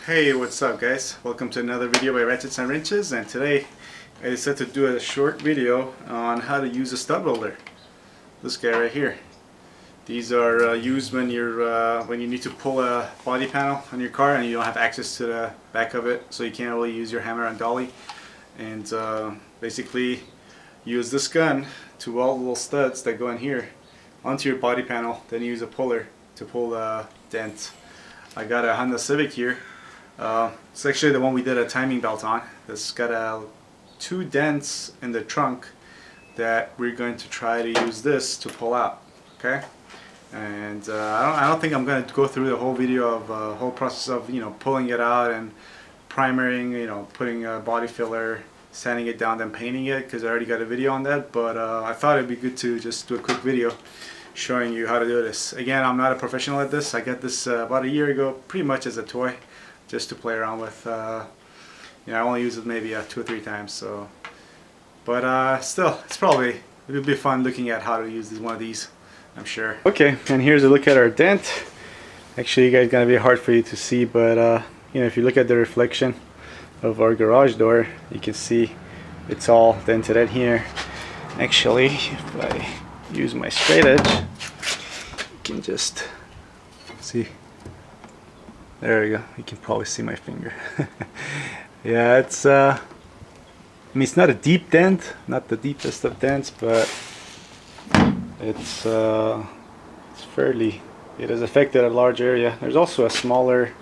Hey, what's up guys? Welcome to another video by Ratchets and Wrenches, and today I decided to do a short video on how to use a stud welder. This guy right here. These are used when you need to pull a body panel on your car and you don't have access to the back of it, so you can't really use your hammer and dolly. And basically use this gun to weld little studs that go in here onto your body panel, then use a puller to pull the dent. I got a Honda Civic here. It's actually the one we did a timing belt on. It's got two dents in the trunk that we're going to try to use this to pull out. Okay, and I don't think I'm going to go through the whole video of whole process of pulling it out and primering, putting a body filler, sanding it down, then painting it, because I already got a video on that. But I thought it'd be good to just do a quick video showing you how to do this. Again, I'm not a professional at this. I got this about a year ago, pretty much as a toy, just to play around with. I only use it maybe 2 or 3 times. So, but still, it would be fun looking at how to use one of these, I'm sure. Okay, and here's a look at our dent. Actually, you guys gonna be hard for you to see, but if you look at the reflection of our garage door, you can see it's all dented in here. Actually, if I use my straight edge, you can just see. There we go. You can probably see my finger. Yeah, it's I mean, it's not a deep dent, not the deepest of dents, but it's fairly. It has affected a large area. There's also a smaller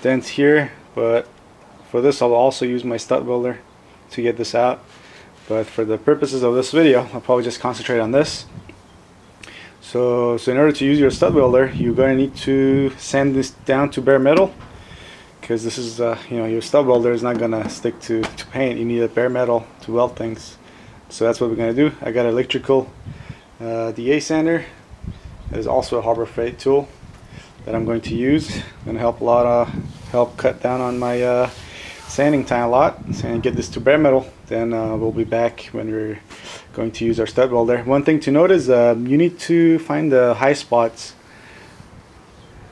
dent here, but for this I'll also use my stud welder to get this out. But for the purposes of this video, I'll probably just concentrate on this. So in order to use your stud welder, you're going to need to sand this down to bare metal, because this is your stud welder is not going to stick to paint. You need a bare metal to weld things. So that's what we're going to do. I got an electrical DA sander. There's also a Harbor Freight tool that I'm going to use. Going to help help cut down on my sanding time a lot, and get this to bare metal. Then we'll be back when we're going to use our stud welder. One thing to note is you need to find the high spots,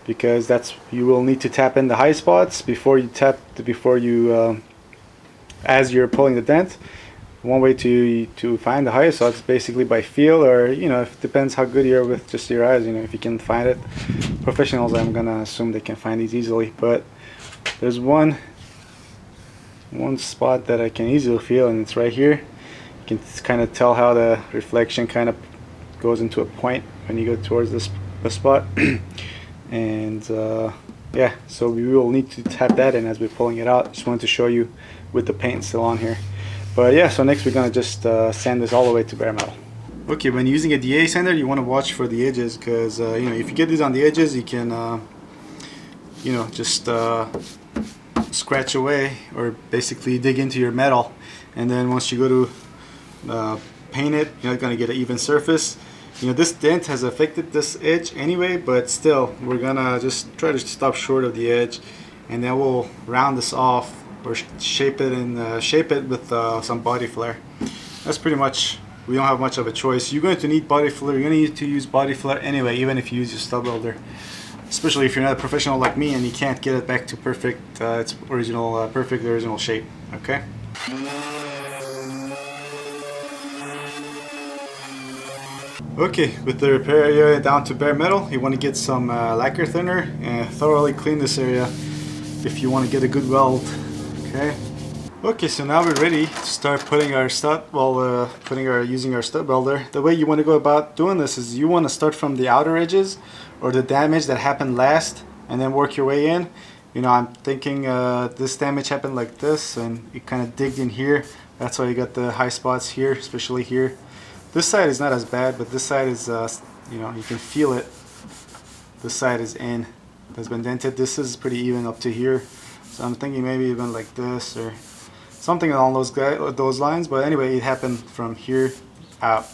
because you will need to tap in the high spots before you as you're pulling the dent. One way to find the high spots is basically by feel, or it depends how good you are with just your eyes. If you can find it. Professionals, I'm gonna assume they can find these easily, but there's one spot that I can easily feel, and it's right here. You can kind of tell how the reflection kind of goes into a point when you go towards this spot. And yeah, so we will need to tap that in as we're pulling it out. Just wanted to show you with the paint still on here. But yeah, so next we're gonna just sand this all the way to bare metal. Okay, when using a DA sander, you want to watch for the edges, because if you get these on the edges, you can just scratch away, or basically dig into your metal, and then once you go to paint it, you're not going to get an even surface. This dent has affected this edge anyway, but still we're gonna just try to stop short of the edge, and then we'll round this off, or shape it with some body filler. That's pretty much. We don't have much of a choice. You're going to need body filler. You're going to need to use body filler anyway, even if you use your stud welder. Especially if you're not a professional like me and you can't get it back to its original shape. Okay. Okay, with the repair area down to bare metal, you want to get some lacquer thinner and thoroughly clean this area if you want to get a good weld. Okay. Okay, so now we're ready to start putting our using our stud welder. The way you want to go about doing this is you want to start from the outer edges, or the damage that happened last, and then work your way in. I'm thinking this damage happened like this, and it kind of digged in here. That's why you got the high spots here, especially here. This side is not as bad, but this side is, you can feel it. This side is in. It's been dented. This is pretty even up to here. So I'm thinking maybe even like this, or something along those lines. But anyway, it happened from here out.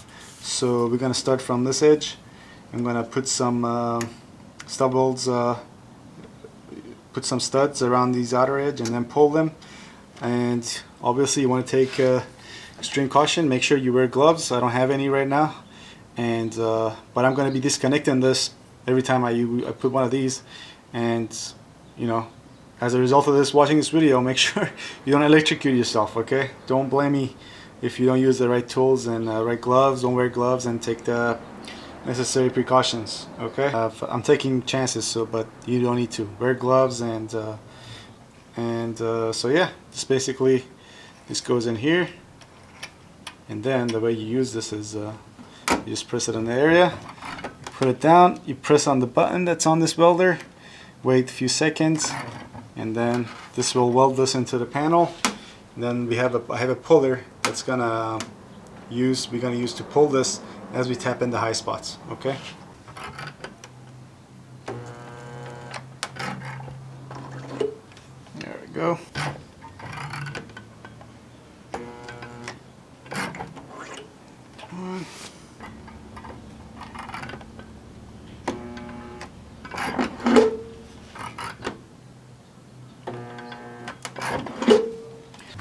So we're gonna start from this edge. I'm gonna put some stubbles, put some studs around these outer edge, and then pull them. And obviously, you want to take extreme caution. Make sure you wear gloves. I don't have any right now, and but I'm gonna be disconnecting this every time I put one of these, and as a result of this, watching this video, make sure you don't electrocute yourself, okay? Don't blame me if you don't use the right tools and right gloves. Don't wear gloves and take the necessary precautions, okay? I'm taking chances, so but you don't need to wear gloves. And so yeah, this basically, this goes in here, and then the way you use this is you just press it in the area, put it down, you press on the button that's on this welder, wait a few seconds, and then this will weld this into the panel. And then I have a puller that's we're gonna use to pull this as we tap in the high spots, okay? There we go.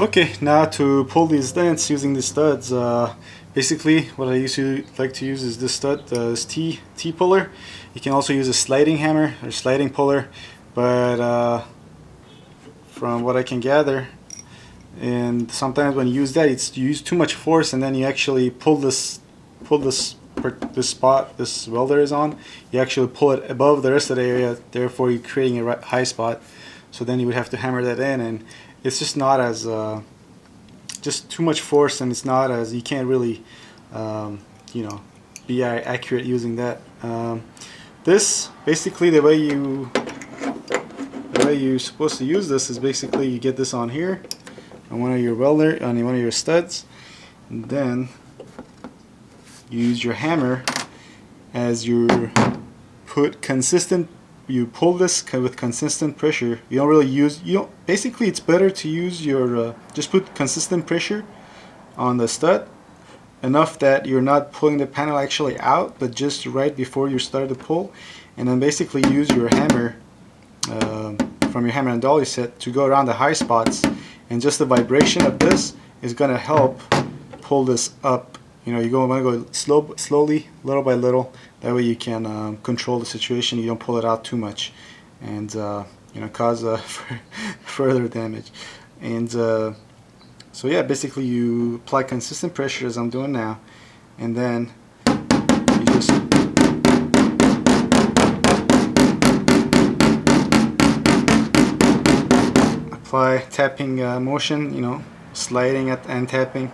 Okay, now to pull these dents using the studs, basically what I usually like to use is this stud, this T puller. You can also use a sliding hammer or sliding puller, but from what I can gather, and sometimes when you use that, you use too much force, and then you actually pull this spot this welder is on, you actually pull it above the rest of the area, therefore you're creating a high spot. So then you would have to hammer that in, and it's just not as just too much force, and it's not as, you can't really you know, be accurate using that. This basically, the way you're supposed to use this is basically you get this on here on one of your on one of your studs, and then you use your hammer as you you pull this with consistent pressure. You don't really use, basically it's better to use your, just put consistent pressure on the stud, enough that you're not pulling the panel actually out, but just right before you start to pull, and then basically use your hammer, from your hammer and dolly set, to go around the high spots, and just the vibration of this is going to help pull this up. You know, you want to go slowly, little by little. That way you can control the situation. You don't pull it out too much, and you know, cause further damage. And so yeah, basically you apply consistent pressure as I'm doing now, and then you just apply tapping motion. You know, sliding and tapping.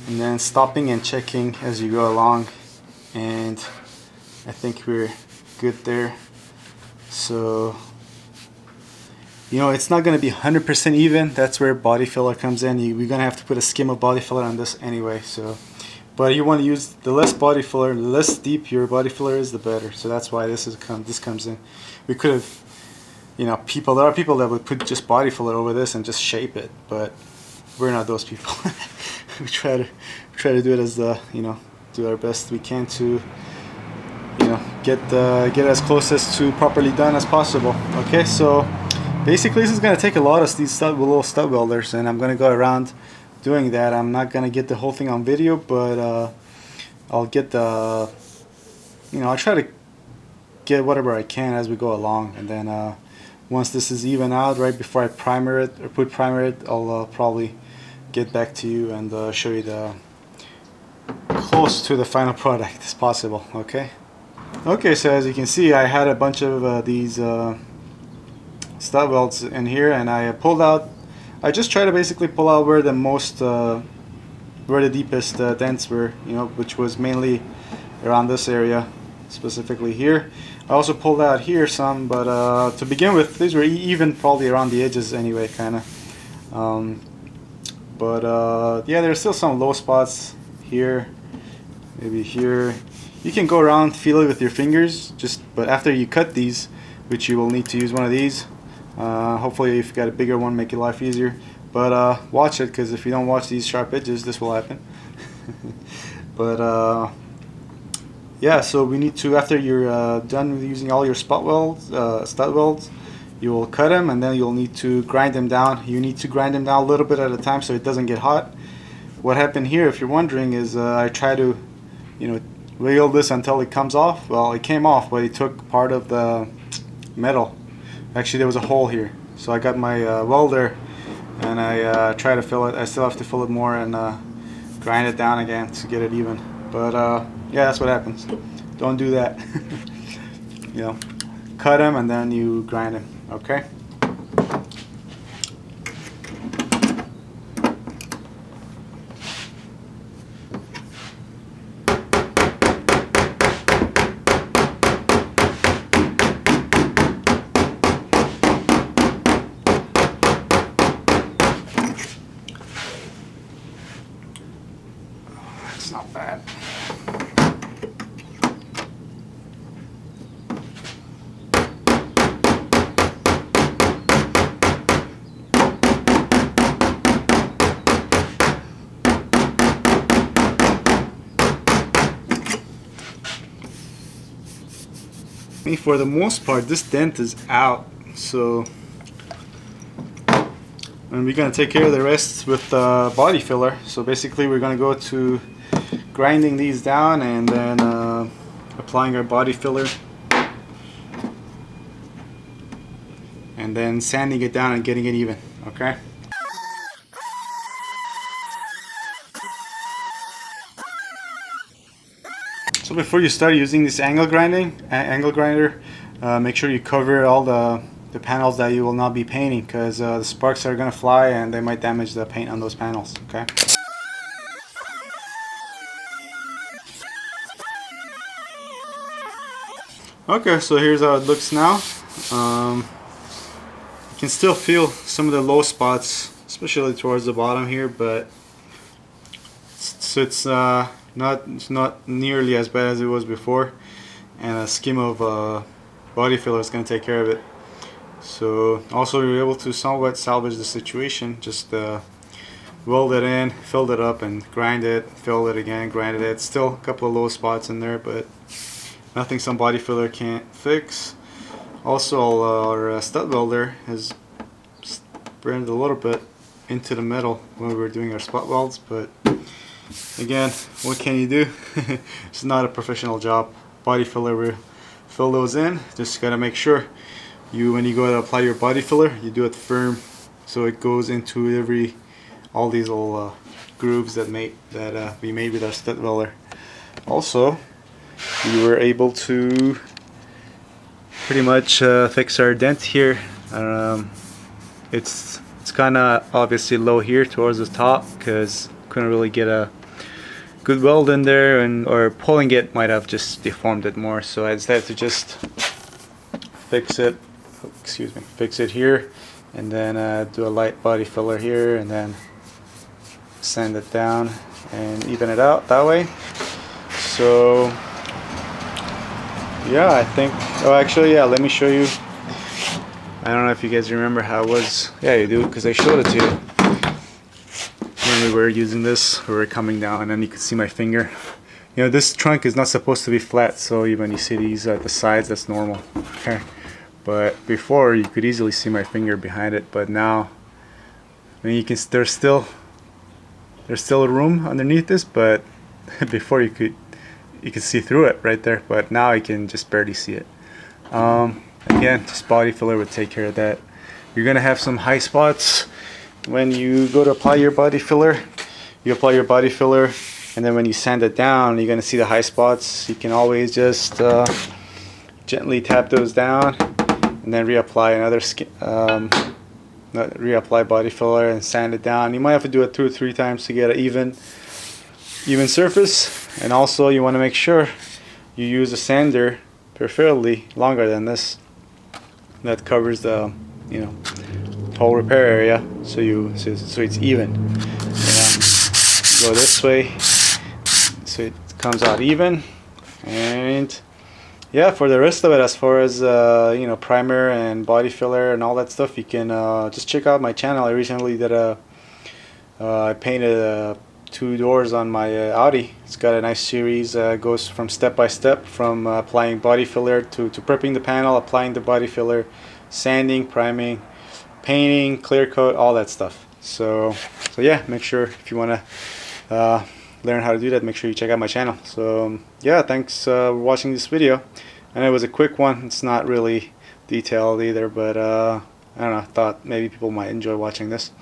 And then stopping and checking as you go along, and I think we're good there. So, you know, it's not going to be 100% even. That's where body filler comes in. We're going to have to put a skim of body filler on this anyway. So, but you want to use the less body filler, the less deep your body filler is, the better. So that's why this comes in. We could have, you know, there are people that would put just body filler over this and just shape it, but we're not those people. we try to do it as you know, do our best we can to, you know, get as close as to properly done as possible. Okay, so basically this is going to take a lot of these little stud welders, and I'm going to go around doing that. I'm not going to get the whole thing on video, but I'll get the, you know, I'll try to get whatever I can as we go along, and then once this is even out, right before I primer it or put primer it, I'll probably get back to you and show you the close to the final product as possible. Okay, so as you can see, I had a bunch of these stud welds in here, and I pulled out, I just try to basically pull out where the deepest dents were, you know, which was mainly around this area, specifically here. I also pulled out here some, but to begin with, these were even probably around the edges anyway, kind of. Yeah, there's still some low spots here, maybe here. You can go around, feel it with your fingers, but after you cut these, which you will need to use one of these, hopefully if you've got a bigger one, make your life easier. But watch it, because if you don't watch these sharp edges, this will happen. But yeah, so we need to, after you're done with using all your stud welds, you will cut them, and then you'll need to grind them down. You need to grind them down a little bit at a time so it doesn't get hot. What happened here, if you're wondering, is I try to, wiggle this until it comes off. Well, it came off, but it took part of the metal. Actually, there was a hole here, so I got my welder and I try to fill it. I still have to fill it more and grind it down again to get it even. But yeah, that's what happens. Don't do that. Cut them and then you grind them. Okay. It's not bad. For the most part, this dent is out, so and we're gonna take care of the rest with body filler. So basically we're gonna go to grinding these down and then applying our body filler and then sanding it down and getting it even. Okay. So before you start using this angle grinder, make sure you cover all the panels that you will not be painting, because the sparks are going to fly and they might damage the paint on those panels. Okay. Okay, so here's how it looks now. You can still feel some of the low spots, especially towards the bottom here, but it's not nearly as bad as it was before, and a skim of body filler is going to take care of it. So also we were able to somewhat salvage the situation. Just weld it in, filled it up, and grind it, filled it again, grinded it. Still a couple of low spots in there, but nothing some body filler can't fix. Also our stud welder has burned a little bit into the metal when we were doing our spot welds, but again, what can you do? It's not a professional job. Body filler, we fill those in. Just gotta make sure when you go to apply your body filler, you do it firm so it goes into all these little grooves that we made with our stud welder. Also, we were able to pretty much fix our dent here. It's kind of obviously low here towards the top because couldn't really get a good weld in there, or pulling it might have just deformed it more, so I decided to just fix it here, and then do a light body filler here, and then sand it down and even it out that way. So yeah, I think, actually, yeah, let me show you. I don't know if you guys remember how it was. Yeah, you do, because I showed it to you when we were using this. We were coming down and then you could see my finger. This trunk is not supposed to be flat, so when you see these at the sides, that's normal. Okay, but before you could easily see my finger behind it, but now, you can. There's still a room underneath this, but before you could see through it right there, but now you can just barely see it. Again, just body filler would take care of that. You're gonna have some high spots when you go to apply your body filler. You apply your body filler, and then when you sand it down, you're gonna see the high spots. You can always just gently tap those down, and then reapply reapply body filler and sand it down. You might have to do it 2 or 3 times to get an even surface. And also, you want to make sure you use a sander, preferably longer than this, that covers the whole repair area, so it's even. Go this way so it comes out even. And yeah, for the rest of it, as far as primer and body filler and all that stuff, you can just check out my channel. I recently did I painted 2 doors on my Audi. It's got a nice series, goes from step by step, from applying body filler to prepping the panel, applying the body filler, sanding, priming, painting, clear coat, all that stuff. So yeah, make sure if you want to learn how to do that, make sure you check out my channel. So yeah, thanks for watching this video. I know it was a quick one. It's not really detailed either, but I don't know, I thought maybe people might enjoy watching this.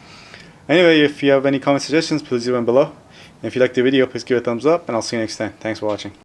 Anyway, if you have any comment suggestions, please leave them below. And if you like the video, please give it a thumbs up, and I'll see you next time. Thanks for watching.